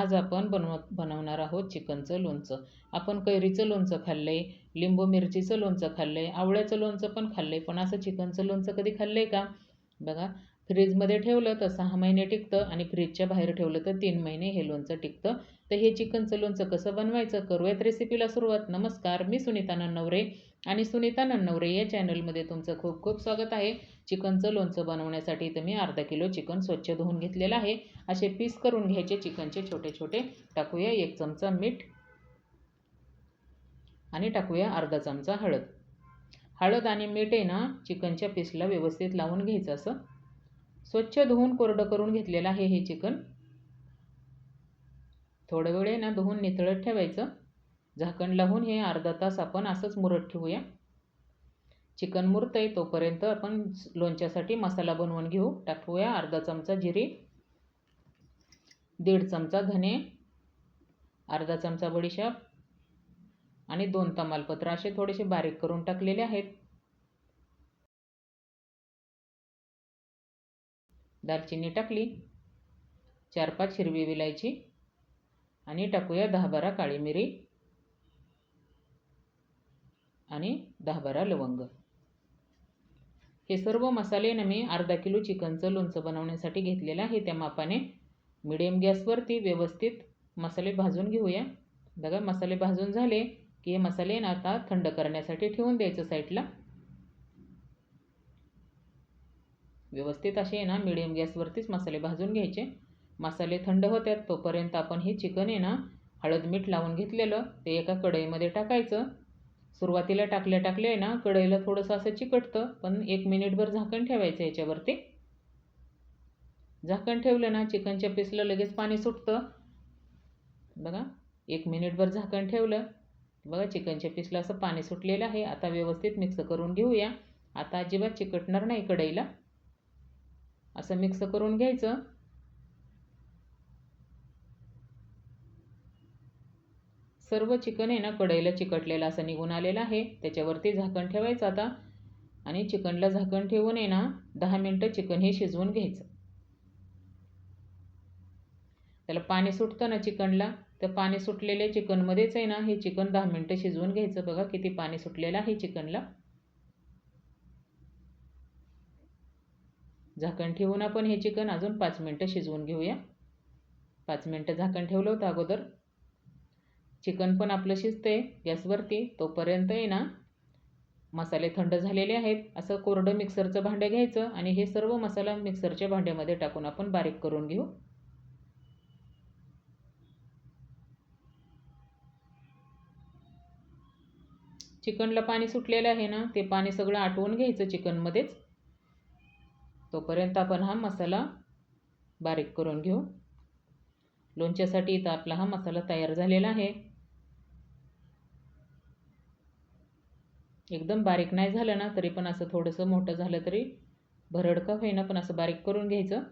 आज आपण बनवणार आहोत चिकनचं लोणचं. आपण कैरीचं लोणचं खाल्लंय, लिंबू मिरचीचं लोणचं खाल्लंय, आवळ्याचं लोणचं पण खाल्लंय, पण असं चिकनचं लोणचं कधी खाल्लंय का? बघा, फ्रीजमध्ये ठेवलं तर 6 महिने टिकतं आणि फ्रीजच्या बाहेर ठेवलं तर 3 महिने हे लोणचं टिकतं. तर हे चिकनचं लोणचं कसं बनवायचं? करूयात रेसिपीला सुरुवात. नमस्कार, मी सुनीता नन्नवरे आणि सुनीता नन्नवरे या चॅनलमध्ये तुमचं खूप खूप स्वागत आहे. चिकनचं लोणचं बनवण्यासाठी इथं मी अर्धा किलो चिकन स्वच्छ धुवून घेतलेलं आहे. असे पीस करून घ्यायचे चिकनचे छोटे छोटे. टाकूया 1 चमचा मीठ आणि टाकूया अर्धा चमचा हळद. हळद आणि मीठ आहे ना चिकनच्या पीसला व्यवस्थित लावून घ्यायचं. असं स्वच्छ धुवून कोरडं करून घेतलेलं आहे हे चिकन. थोडं वेळ ना धुवून नितळत ठेवायचं. झाकण लावून हे अर्धा तास आपण असंच मुरत ठेवूया. चिकन मुरतंय तोपर्यंत आपण लोणच्यासाठी मसाला बनवून घेऊ. टाकूया अर्धा चमचा जिरे, 1.5 चमचा धने, अर्धा चमचा बडीशेप आणि 2 तमालपत्र असे थोडेसे बारीक करून टाकलेले आहेत. दालचिनी टाकली, 4-5 हिरवी विलायची आणि टाकूया 10-12 काळी मिरी आणि 10-12 लवंग. हे सर्व मसाले ना मी अर्धा किलो चिकनचं लोणचं बनवण्यासाठी घेतलेलं आहे. त्या मापाने मिडियम गॅसवरती व्यवस्थित मसाले भाजून घेऊया. बघा, मसाले भाजून झाले की हे मसाले ना आता थंड करण्यासाठी ठेवून द्यायचं साईडला. व्यवस्थित असे ना मिडियम गॅसवरतीच मसाले भाजून घ्यायचे. मसाले थंड होतात तोपर्यंत आपण हे चिकन आहे ना हळद मीठ लावून घेतलेलं ते एका कढईमध्ये टाकायचं. सुरुवातीला टाकल्या ना कढईला थोडंसं असं चिकटतं, पण 1 मिनिटभर झाकण ठेवायचं याच्यावरती. झाकण ठेवलं ना चिकनच्या पीसला लगेच पाणी सुटतं. बघा, 1 मिनिटभर झाकण ठेवलं. बघा, चिकनच्या पीसला असं पाणी सुटलेलं आहे. आता व्यवस्थित मिक्स करून घेऊया. आता अजिबात चिकटणार नाही कढईला. असं मिक्स करून घ्यायचं. सर्व चिकन आहे ना कढईला चिकटलेलं असं निघून आलेलं आहे. त्याच्यावरती झाकण ठेवायचं आता आणि चिकनला झाकण ठेवून आहे ना 10 मिनटं चिकन हे शिजवून घ्यायचं. त्याला पाणी सुटतं ना चिकनला, तर पाणी सुटलेल्या चिकनमध्येच आहे ना हे चिकन 10 मिनटं शिजवून घ्यायचं. बघा किती पाणी सुटलेलं आहे चिकनला. झाकण ठेवून आपण हे चिकन अजून 5 मिनटं शिजवून घेऊया. 5 मिनटं झाकण ठेवलं होतं अगोदर. चिकन पण आपलं शिजतंय गॅसवरती. तोपर्यंत आहे ना मसाले थंड झालेले आहेत. असं कोरडं मिक्सरचं भांडं घ्यायचं आणि हे सर्व मसाला मिक्सरच्या भांड्यामध्ये टाकून आपण बारीक करून घेऊ. चिकनला पाणी सुटलेलं आहे ना, ते पाणी सगळं आटवून घ्यायचं चिकनमध्येच. तोपर्यंत आपण हा मसाला बारीक करून घेऊ. लोणच्यासाठी इथं आपला हा मसाला तयार झालेला आहे. एकदम बारीक नाही झालं ना तरी पण असं थोडंसं मोठं झालं तरी भरड का होईना पण असं बारीक करून घ्यायचं.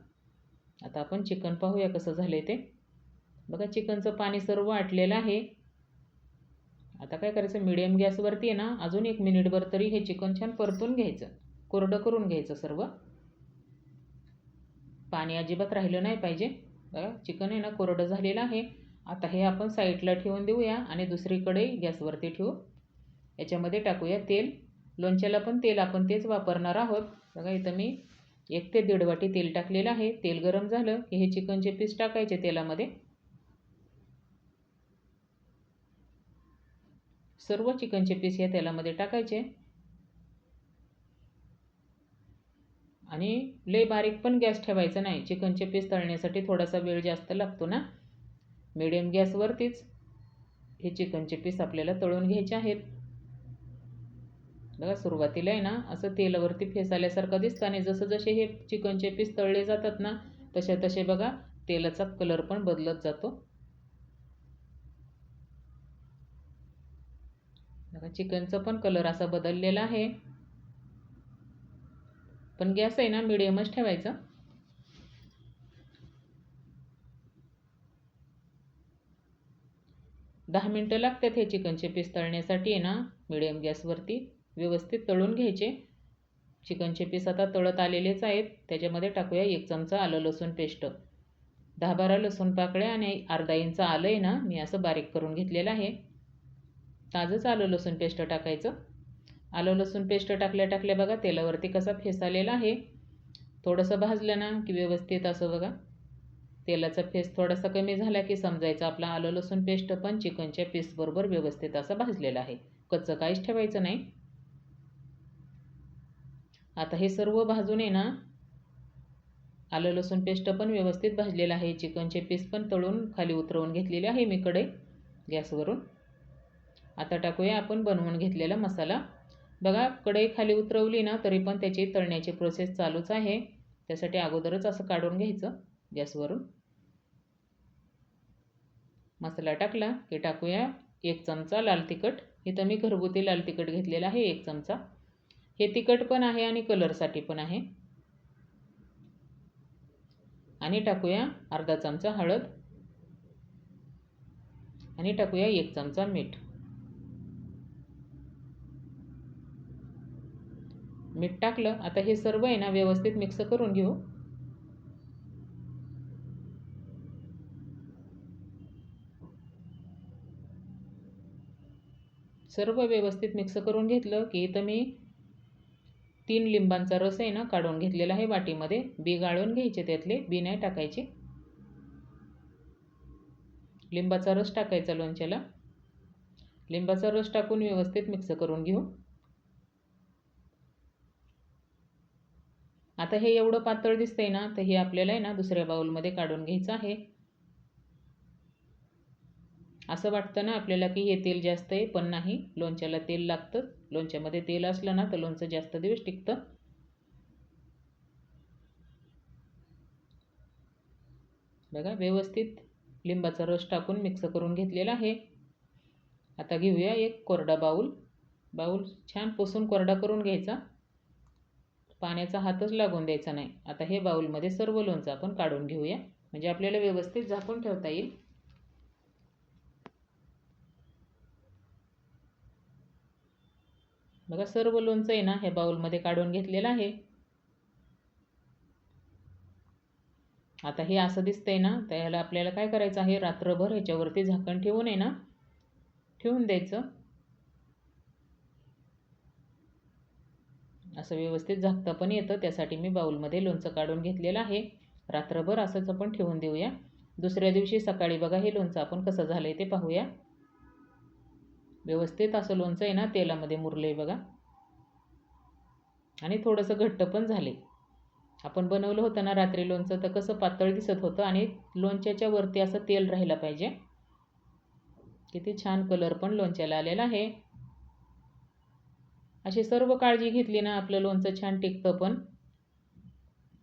आता आपण चिकन पाहूया कसं झालंय ते. बघा, चिकनचं पाणी सर्व आटलेलं आहे. आता काय करायचं, मिडियम गॅसवरती आहे ना अजून 1 मिनिटभर तरी हे चिकन छान परतून घ्यायचं. कोरडं करून घ्यायचं सर्व. पाणी अजिबात राहिलं नाही पाहिजे. बघा, चिकन आहे ना कोरडं झालेलं आहे. आता हे आपण साईडला ठेवून देऊया आणि दुसरीकडे गॅसवरती ठेवू. याच्यामध्ये टाकूया तेल. लोणच्याला पण तेल आपण तेच वापरणार आहोत. बघा, इथं मी 1 ते 1.5 वाटी तेल टाकलेलं आहे. तेल गरम झालं की हे चिकनचे पीस टाकायचे तेलामध्ये. सर्व चिकनचे पीस या तेलामध्ये टाकायचे आणि लय बारीक पण गॅस ठेवायचा नाही. चिकनचे पीस तळण्यासाठी थोडासा वेळ जास्त लागतो ना. मिडियम गॅसवरतीच हे चिकनचे पीस आपल्याला तळून घ्यायचे आहेत. बघा, सुरुवातीला आहे ना असं तेलावरती फेस आल्यासारखं दिसतं आणि जसं जसे हे चिकनचे पीस तळले जातात ना तसे तसे बघा तेलाचा कलर पण बदलत जातो. बघा, चिकनचा पण कलर असा बदललेला आहे. पण गॅस आहे ना मिडियमच ठेवायचा. दहा मिनटं लागतात हे चिकनचे पीस तळण्यासाठी आहे ना. मिडियम गॅसवरती व्यवस्थित तळून घ्यायचे. चिकनचे पीस आता तळत आलेलेच आहेत. त्याच्यामध्ये टाकूया 1 चमचा आलं लसूण पेस्ट. 10-12 लसूण पाकळ्या आणि अर्धा इंच आलं आहे ना मी असं बारीक करून घेतलेलं आहे. ताजंच आलं लसूण पेस्ट टाकायचं. आलं लसूण पेस्ट टाकल्या बघा तेलावरती कसा फेस आलेला आहे. थोडंसं भाजलं ना की व्यवस्थित असं बघा तेलाचा फेस थोडासा कमी झाला की समजायचं आपला आलं लसूण पेस्ट पण चिकनच्या पीसबरोबर व्यवस्थित असं भाजलेलं आहे. कच्चं काहीच ठेवायचं नाही. आता हे सर्व भाजून आहे ना आलं लसूण पेस्ट पण व्यवस्थित भाजलेलं आहे. चिकनचे पीस पण तळून खाली उतरवून घेतलेले आहे मी कढई गॅसवरून. आता टाकूया आपण बनवून घेतलेला मसाला. बघा कढई खाली उतरवली ना तरी पण त्याची तळण्याची प्रोसेस चालूच आहे. त्यासाठी अगोदरच असं काढून घ्यायचं गॅसवरून. मसाला टाकला की टाकूया 1 चमचा लाल तिखट. इथं मी घरगुती लाल तिखट घेतलेलं आहे 1 चमचा. हे तिखट पण आहे आणि कलरसाठी पण आहे. आणि टाकूया अर्धा चमचा हळद आणि टाकूया 1 चमचा मीठ. मीठ टाकलं. आता हे सर्व आहे ना व्यवस्थित मिक्स करून घेऊ. सर्व व्यवस्थित मिक्स करून घेतलं की इथं मी 3 लिंबांचा रस आहे ना काढून घेतलेला आहे वाटीमध्ये. बी गाळून घ्यायचे त्यातले, बी नाही टाकायचे. लिंबाचा रस टाकायचा लोणच्याला. लिंबाचा रस टाकून व्यवस्थित मिक्स करून घेऊ. आता हे एवढं पातळ दिसतंय ना तर हे आपल्याला आहे ना दुसऱ्या बाउलमध्ये काढून घ्यायचं आहे. असं वाटतं ना आपल्याला की हे तेल जास्त आहे पण नाही, लोणच्याला तेल लागतं. लोणच्यामध्ये तेल असलं ना तर लोणचं जास्त दिवस टिकतं. बघा व्यवस्थित लिंबाचा रस टाकून मिक्स करून घेतलेला आहे. आता घेऊया एक कोरडा बाउल छान पुसून कोरडा करून घ्यायचा. पाण्याचा हातच लागून द्यायचा नाही. आता हे बाउलमध्ये सर्व लोणचं आपण काढून घेऊया म्हणजे आपल्याला व्यवस्थित झाकून ठेवता येईल. बघा सर्व लोणचं आहे ना हे बाउलमध्ये काढून घेतलेलं आहे. आता हे असं दिसतंय ना तर ह्याला आपल्याला काय करायचं आहे, रात्रभर ह्याच्यावरती झाकण ठेवून आहे ना ठेवून द्यायचं. असं व्यवस्थित झाकता पण येतं. त्यासाठी मी बाउलमध्ये लोणचं काढून घेतलेलं आहे. रात्रभर असंच आपण ठेवून देऊया. दुसऱ्या दिवशी सकाळी बघा हे लोणचं आपण कसं झालंय ते पाहूया. व्यवस्थित असं लोणचं आहे ना तेलामध्ये मुरलंय बघा आणि थोडंसं घट्ट पण झाले. आपण बनवलं होतं ना रात्री लोणचं तर कसं पातळ दिसत होतं आणि लोणच्याच्या वरती असं तेल राहिलं पाहिजे. किती छान कलर पण लोणच्याला आलेला आहे. अशी सर्व काळजी घेतली ना आपलं लोणचं छान टिकतं. पण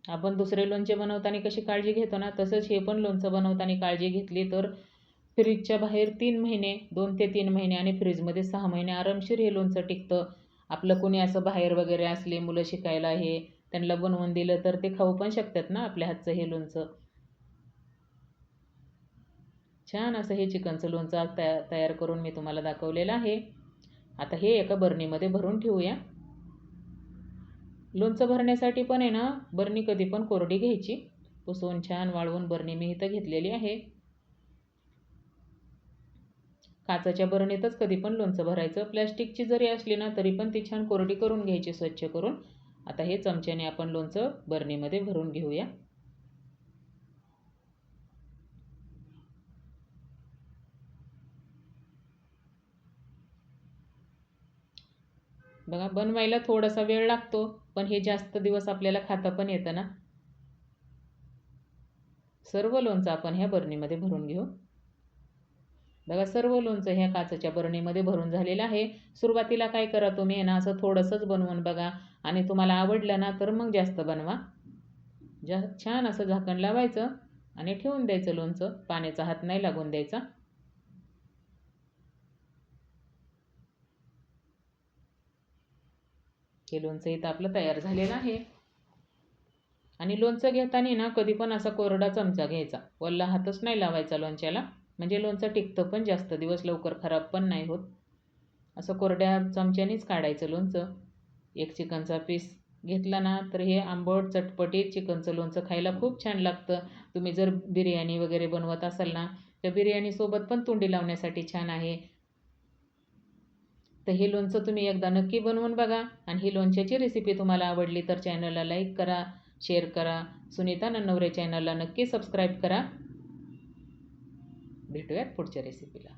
आपण दुसरे लोणचे बनवताना कशी काळजी घेतो ना तसंच हे पण लोणचं बनवताना काळजी घेतली तर फ्रीजच्या बाहेर 3 महिने 2 ते 3 महिने आणि फ्रीजमध्ये 6 महिने आरामशीर हे लोणचं टिकतं. आपलं कोणी असं बाहेर वगैरे असले मुलं शिकायला हे त्यांना बनवून दिलं तर ते खाऊ पण शकतात ना आपल्या हातचं हे लोणचं. छान असं हे चिकनचं लोणचं आज तयार करून मी तुम्हाला दाखवलेलं आहे. आता हे एका बरणीमध्ये भरून ठेवूया. लोणचं भरण्यासाठी पण आहे ना बरणी कधी पण कोरडी घ्यायची. पुसून छान वाळवून बरणी मी इथं घेतलेली आहे. काचेच्या बरणीतच कधी पण लोणचं भरायचं. प्लॅस्टिकची जरी असली ना तरी पण ती छान कोरडी करून घ्यायची स्वच्छ करून. आता हे चमच्याने आपण लोणचं बरणीमध्ये भरून घेऊया. बघा बनवायला थोडासा वेळ लागतो पण हे जास्त दिवस आपल्याला खाता पण येतं ना. सर्व लोणचं आपण ह्या बरणीमध्ये भरून घेऊ. बघा सर्व लोणचं ह्या काचेच्या बरणीमध्ये भरून झालेलं आहे. सुरुवातीला काय करा तुम्ही ना असं थोडंसंच बनवून बघा आणि तुम्हाला आवडलं ना तर मग जास्त बनवा. छान असं झाकण लावायचं आणि ठेवून द्यायचं लोणचं. पाण्याचा हात नाही लागून द्यायचा. हे लोणचं इथं आपलं तयार झालेलं आहे. आणि लोणचं घेताना ना कधी पण असा कोरडा चमचा घ्यायचा. वल्ला हातच नाही लावायचा लोणच्याला म्हणजे लोणचं टिकतं पण जास्त दिवस, लवकर खराब पण नाही होत. असं कोरड्या चमच्यानेच काढायचं लोणचं. एक चिकनचा पीस घेतला ना तर हे आंबट चटपटीत चिकनचं लोणचं खायला खूप छान लागतं. तुम्ही जर बिर्याणी वगैरे बनवत असाल ना तर बिर्याणीसोबत पण तोंडी लावण्यासाठी छान आहे. तर हे लोणचं तुम्ही एकदा नक्की बनवून बघा आणि ही लोणच्याची रेसिपी तुम्हाला आवडली तर चॅनलला लाईक करा, शेअर करा. सुनीता नन्नवरे चॅनलला नक्की सबस्क्राईब करा. भेटूयात पुढच्या रेसिपीला.